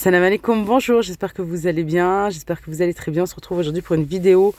Salam alaikum, bonjour, j'espère que vous allez bien, j'espère que vous allez très bien. On se retrouve aujourd'hui pour une vidéo,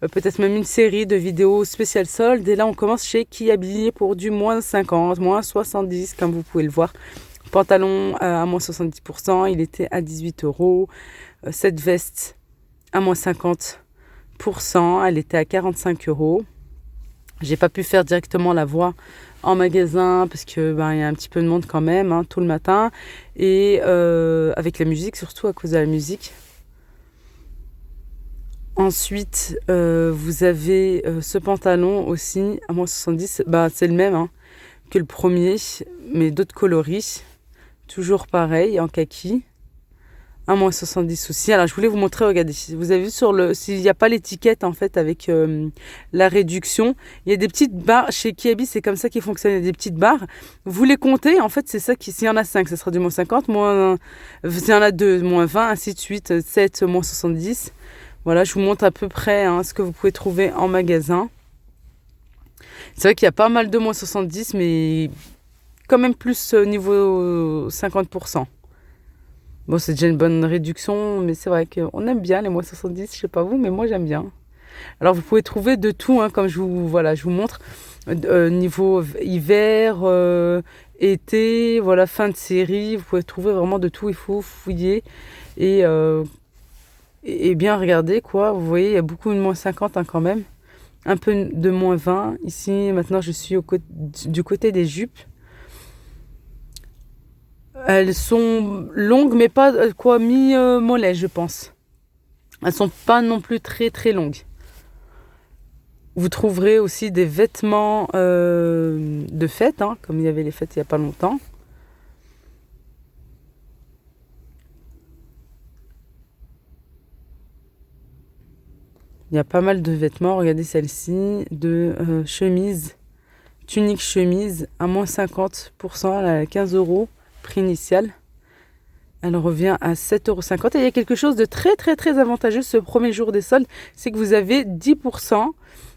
peut-être même une série de vidéos spéciales soldes. Et là, on commence chez Kiabi pour du moins 50, moins 70, comme vous pouvez le voir. Pantalon à moins 70%, il était à 18 euros. Cette veste à moins 50%, elle était à 45 euros. J'ai pas pu faire directement la voie en magasin parce que il y a un petit peu de monde quand même, tout le matin, et avec la musique, surtout à cause de la musique. Ensuite, vous avez ce pantalon aussi à moins 70, c'est le même que le premier, mais d'autres coloris, toujours pareil en kaki. À moins 70 aussi. Alors, je voulais vous montrer, regardez, vous avez vu s'il n'y a pas l'étiquette en fait avec la réduction, il y a des petites barres. Chez Kiabi, c'est comme ça qu'il fonctionne, il y a des petites barres. Vous les comptez, en fait, c'est ça s'il y en a 5, ça sera du moins 50, s'il y en a 2, moins 20, ainsi de suite, 7, moins 70. Voilà, je vous montre à peu près ce que vous pouvez trouver en magasin. C'est vrai qu'il y a pas mal de moins 70, mais quand même plus niveau 50%. Bon, c'est déjà une bonne réduction, mais c'est vrai qu'on aime bien les moins 70, je sais pas vous, mais moi j'aime bien. Alors vous pouvez trouver de tout, comme je vous montre, niveau hiver, été, voilà, fin de série, vous pouvez trouver vraiment de tout, il faut fouiller et bien regarder quoi. Vous voyez, il y a beaucoup de moins 50 quand même, un peu de moins 20. Ici, maintenant je suis du côté des jupes. Elles sont longues, mais pas mi-mollet, je pense. Elles sont pas non plus très très longues. Vous trouverez aussi des vêtements de fête, comme il y avait les fêtes il n'y a pas longtemps. Il y a pas mal de vêtements. Regardez celle-ci, de chemise, tunique chemise à moins 50%, elle est à 15 euros. Prix initial, elle revient à 7,50 €. Et il y a quelque chose de très très très avantageux ce premier jour des soldes, c'est que vous avez 10%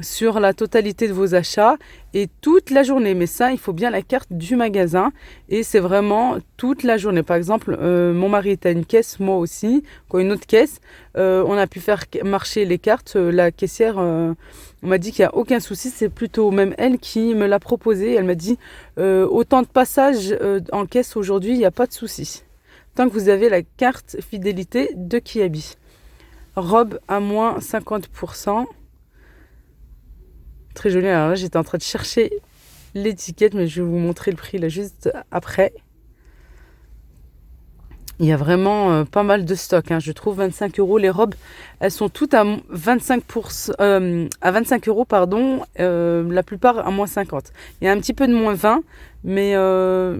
sur la totalité de vos achats et toute la journée. Mais ça, il faut bien la carte du magasin et c'est vraiment toute la journée. Par exemple, mon mari était à une caisse, moi aussi, une autre caisse. On a pu faire marcher les cartes. La caissière on m'a dit qu'il n'y a aucun souci. C'est plutôt même elle qui me l'a proposé. Elle m'a dit autant de passages en caisse aujourd'hui, il n'y a pas de souci. Tant que vous avez la carte fidélité de Kiabi. Robe à moins 50%. Très jolie. Alors là, j'étais en train de chercher l'étiquette, mais je vais vous montrer le prix là juste après. Il y a vraiment pas mal de stock. Je trouve 25 €. Les robes, elles sont toutes à 25 €, pardon. La plupart à moins 50. Il y a un petit peu de moins 20, mais la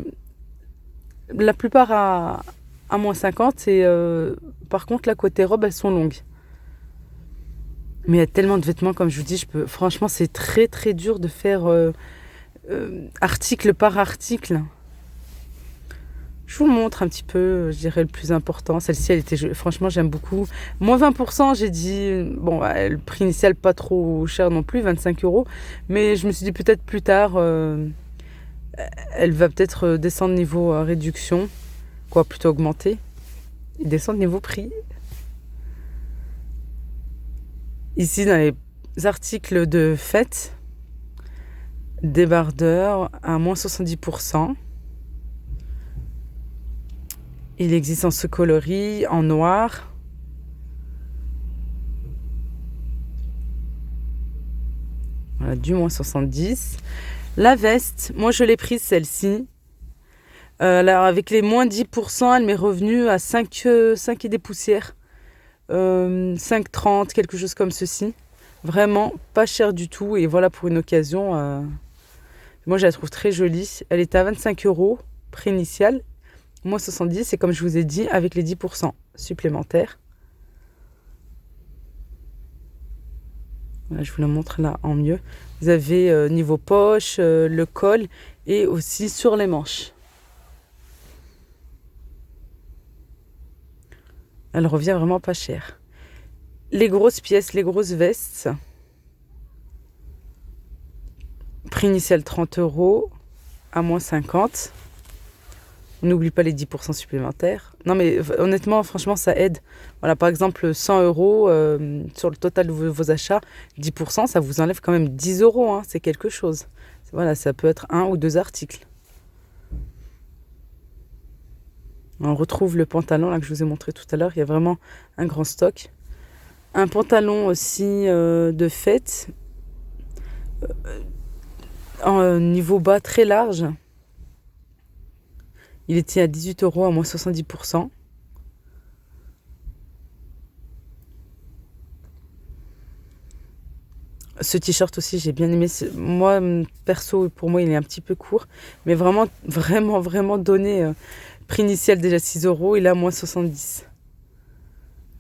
plupart à moins 50. Et par contre, là, côté robe, elles sont longues. Mais il y a tellement de vêtements, comme je vous dis, franchement, c'est très très dur de faire article par article. Je vous montre un petit peu, je dirais, le plus important. Celle-ci, elle était, franchement, j'aime beaucoup. Moins 20%, j'ai dit, bon, le prix initial, pas trop cher non plus, 25 €. Mais je me suis dit, peut-être plus tard, elle va peut-être descendre niveau réduction. Plutôt augmenter. Et descendre niveau prix. Ici, dans les articles de fête, débardeur à moins 70%. Il existe en ce coloris, en noir. Voilà, du moins 70. La veste, moi je l'ai prise celle-ci. Alors avec les moins 10%, elle m'est revenue à 5 et des poussières. 5,30, quelque chose comme ceci. Vraiment pas cher du tout. Et voilà, pour une occasion, moi je la trouve très jolie. Elle est à 25 €, prix initial. Moins 70, et comme je vous ai dit, avec les 10% supplémentaires. Voilà, je vous la montre là en mieux. Vous avez niveau poche, le col et aussi sur les manches. Elle revient vraiment pas cher. Les grosses pièces, les grosses vestes. Prix initial 30 € à moins 50. On n'oublie pas les 10% supplémentaires. Non mais honnêtement, franchement, ça aide. Voilà, par exemple, 100 euros sur le total de vos achats, 10%, ça vous enlève quand même 10 euros. Hein, c'est quelque chose. Voilà, ça peut être 1 ou 2 articles. On retrouve le pantalon là que je vous ai montré tout à l'heure. Il y a vraiment un grand stock. Un pantalon aussi de fête. En niveau bas très large. Il était à 18 euros à moins 70%. Ce t-shirt aussi, j'ai bien aimé. Moi, perso, pour moi, il est un petit peu court. Mais vraiment, vraiment, vraiment donné. Prix initial déjà 6 euros. Il est à moins 70.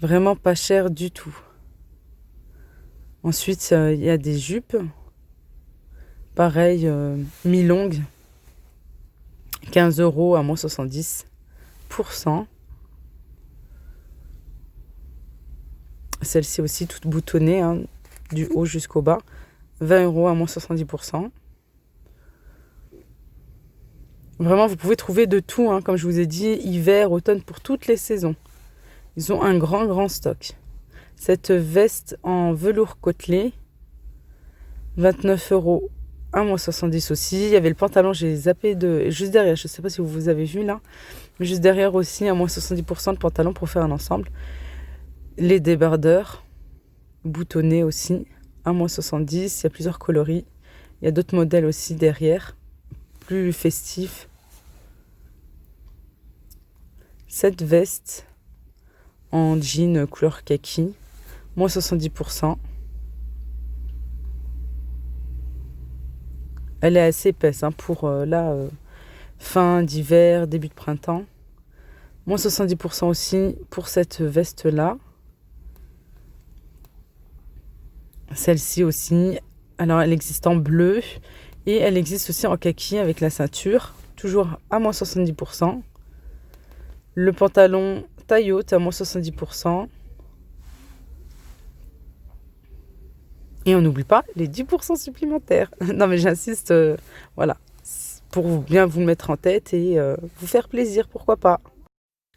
Vraiment pas cher du tout. Ensuite, il y a des jupes. Pareil, mi-longue. 15 euros à moins 70%. Celle-ci aussi, toute boutonnée, hein, du haut jusqu'au bas. 20 euros à moins 70%. Vraiment, vous pouvez trouver de tout, hein, comme je vous ai dit, hiver, automne, pour toutes les saisons. Ils ont un grand, grand stock. Cette veste en velours côtelé, 29 euros à moins 70 aussi. Il y avait le pantalon, j'ai zappé juste derrière. Je ne sais pas si vous avez vu là. Mais juste derrière aussi, à moins 70% de pantalon pour faire un ensemble. Les débardeurs, boutonnés aussi, à moins 70. Il y a plusieurs coloris. Il y a d'autres modèles aussi derrière, plus festifs. Cette veste en jean couleur kaki, moins 70%. Elle est assez épaisse hein, pour fin d'hiver, début de printemps. Moins 70% aussi pour cette veste-là. Celle-ci aussi. Alors, elle existe en bleu et elle existe aussi en kaki avec la ceinture. Toujours à moins 70%. Le pantalon taille haute à moins 70%. Et on n'oublie pas les 10% supplémentaires. Non mais j'insiste, voilà, pour bien vous le mettre en tête et vous faire plaisir, pourquoi pas.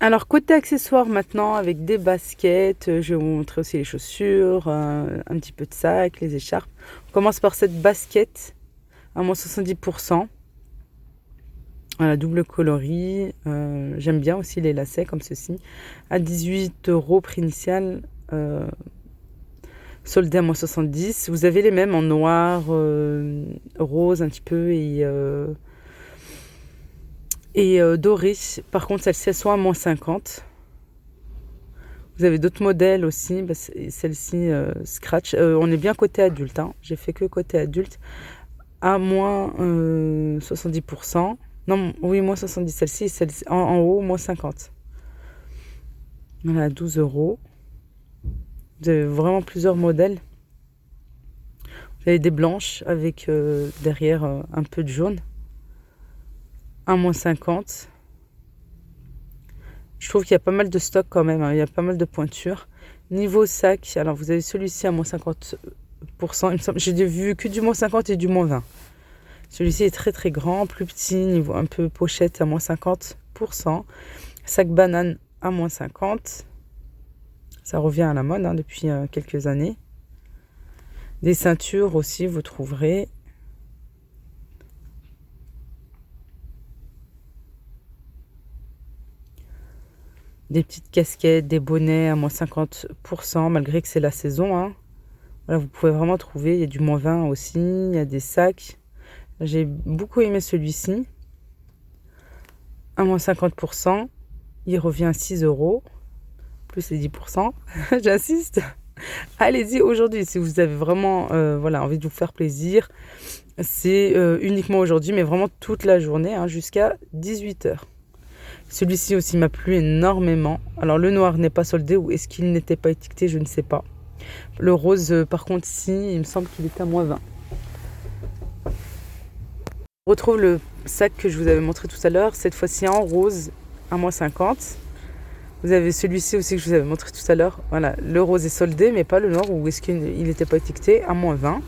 Alors côté accessoires maintenant, avec des baskets, je vais vous montrer aussi les chaussures, un petit peu de sac, les écharpes. On commence par cette basket à moins 70%. Voilà, double coloris. J'aime bien aussi les lacets comme ceci. À 18 euros prix initial. Soldé à moins 70. Vous avez les mêmes en noir, rose un petit peu et doré. Par contre, celles-ci, elles sont à moins 50. Vous avez d'autres modèles aussi. Bah, celle-ci, scratch. On est bien côté adulte. Hein. J'ai fait que côté adulte. À moins 70%. Non, oui, moins 70. Celle-ci, en haut, moins 50. Voilà, 12 euros. Vous avez vraiment plusieurs modèles. Vous avez des blanches avec derrière un peu de jaune. À moins 50. Je trouve qu'il y a pas mal de stock quand même. Hein. Il y a pas mal de pointures. Niveau sac, alors vous avez celui-ci à moins 50%. Il me semble, j'ai vu que du moins 50 et du moins 20. Celui-ci est très très grand, plus petit, niveau un peu pochette à moins 50%. Sac banane à moins 50%. Ça revient à la mode hein, depuis quelques années. Des ceintures aussi, vous trouverez. Des petites casquettes, des bonnets à moins 50%, malgré que c'est la saison. Hein. Voilà, vous pouvez vraiment trouver. Il y a du moins 20 aussi. Il y a des sacs. J'ai beaucoup aimé celui-ci. À moins 50%. Il revient à 6 euros. Plus les 10%. J'insiste. Allez-y aujourd'hui si vous avez vraiment envie de vous faire plaisir. C'est uniquement aujourd'hui, mais vraiment toute la journée, hein, jusqu'à 18h. Celui-ci aussi m'a plu énormément. Alors le noir n'est pas soldé ou est-ce qu'il n'était pas étiqueté, je ne sais pas. Le rose, par contre, si, il me semble qu'il était à moins 20. On retrouve le sac que je vous avais montré tout à l'heure, cette fois-ci en rose, à moins 50. Vous avez celui-ci aussi que je vous avais montré tout à l'heure. Voilà, le rose est soldé, mais pas le noir, ou est-ce qu'il n'était pas étiqueté, à moins 20.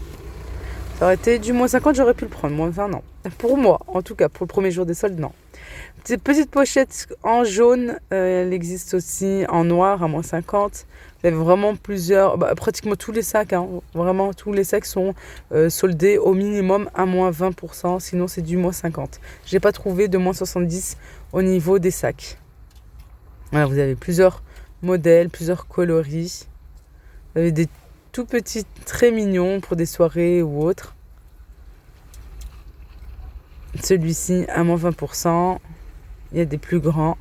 Ça aurait été du moins 50, j'aurais pu le prendre. Moins 20, non. Pour moi, en tout cas, pour le premier jour des soldes, non. Petite pochette en jaune, elle existe aussi en noir à moins 50. Vous avez vraiment plusieurs, pratiquement tous les sacs, hein, vraiment tous les sacs sont soldés au minimum à moins 20%, sinon c'est du moins 50. J'ai pas trouvé de moins 70 au niveau des sacs. Voilà, vous avez plusieurs modèles, plusieurs coloris. Vous avez des tout petits très mignons pour des soirées ou autres. Celui-ci à moins 20%. Il y a des plus grands.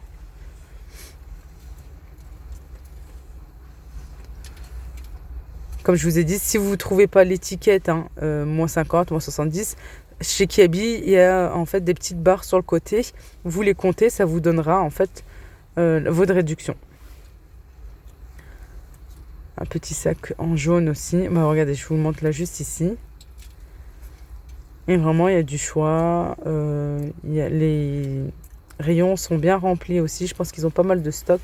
Comme je vous ai dit, si vous ne trouvez pas l'étiquette, hein, moins 50, moins 70, chez Kiabi, il y a en fait des petites barres sur le côté. Vous les comptez, ça vous donnera en fait votre réduction. Un petit sac en jaune aussi. Regardez, je vous le montre là juste ici. Et vraiment, il y a du choix. Les rayons sont bien remplis aussi. Je pense qu'ils ont pas mal de stock.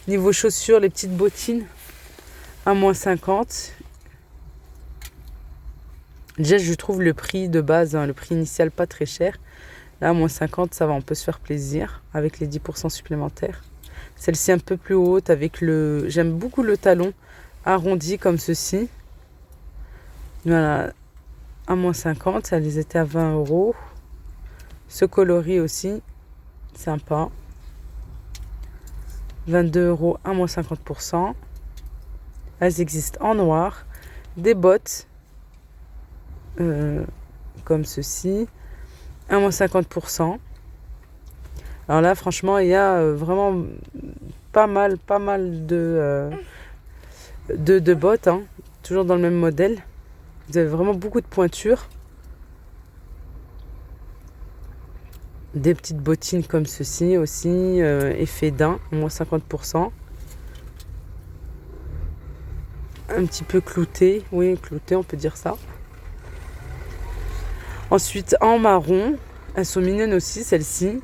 Niveau chaussures, les petites bottines à moins 50. Déjà, je trouve le prix de base, hein, le prix initial pas très cher. Là, à moins 50, ça va, on peut se faire plaisir avec les 10% supplémentaires. Celle-ci un peu plus haute avec le... J'aime beaucoup le talon arrondi comme ceci. Voilà, à moins 50, ça les était à 20 €. Ce coloris aussi, sympa. 22 € à moins 50%. Elles existent en noir. Des bottes comme ceci, à moins 50%. Alors là, franchement, il y a vraiment pas mal de bottes, hein, toujours dans le même modèle. Vous avez vraiment beaucoup de pointures. Des petites bottines comme ceci aussi, effet daim, moins 50%. Un petit peu clouté, oui, clouté, on peut dire ça. Ensuite, en marron, elles sont mignonnes aussi, celles-ci.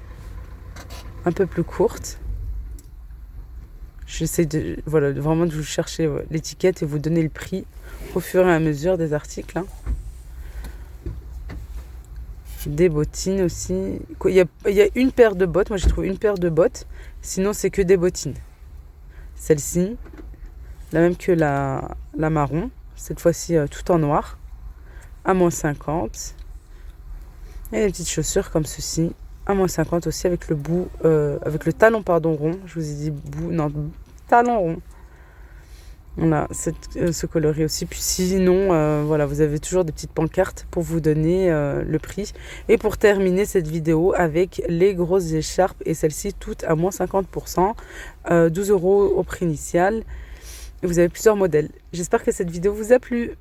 Un peu plus courtes. J'essaie vraiment de vous chercher l'étiquette et vous donner le prix au fur et à mesure des articles. Hein. Des bottines aussi. Il y a une paire de bottes. Moi, j'ai trouvé une paire de bottes. Sinon, c'est que des bottines. Celle-ci, la même que la marron. Cette fois-ci, tout en noir. À moins 50. Et des petites chaussures comme ceci. À moins 50 aussi avec le bout, avec le talon rond. Je vous ai dit bout, non, talon rond. Voilà, ce coloris aussi. Puis sinon, voilà, vous avez toujours des petites pancartes pour vous donner le prix. Et pour terminer cette vidéo avec les grosses écharpes, et celles-ci toutes à moins 50%, 12 € au prix initial. Et vous avez plusieurs modèles. J'espère que cette vidéo vous a plu.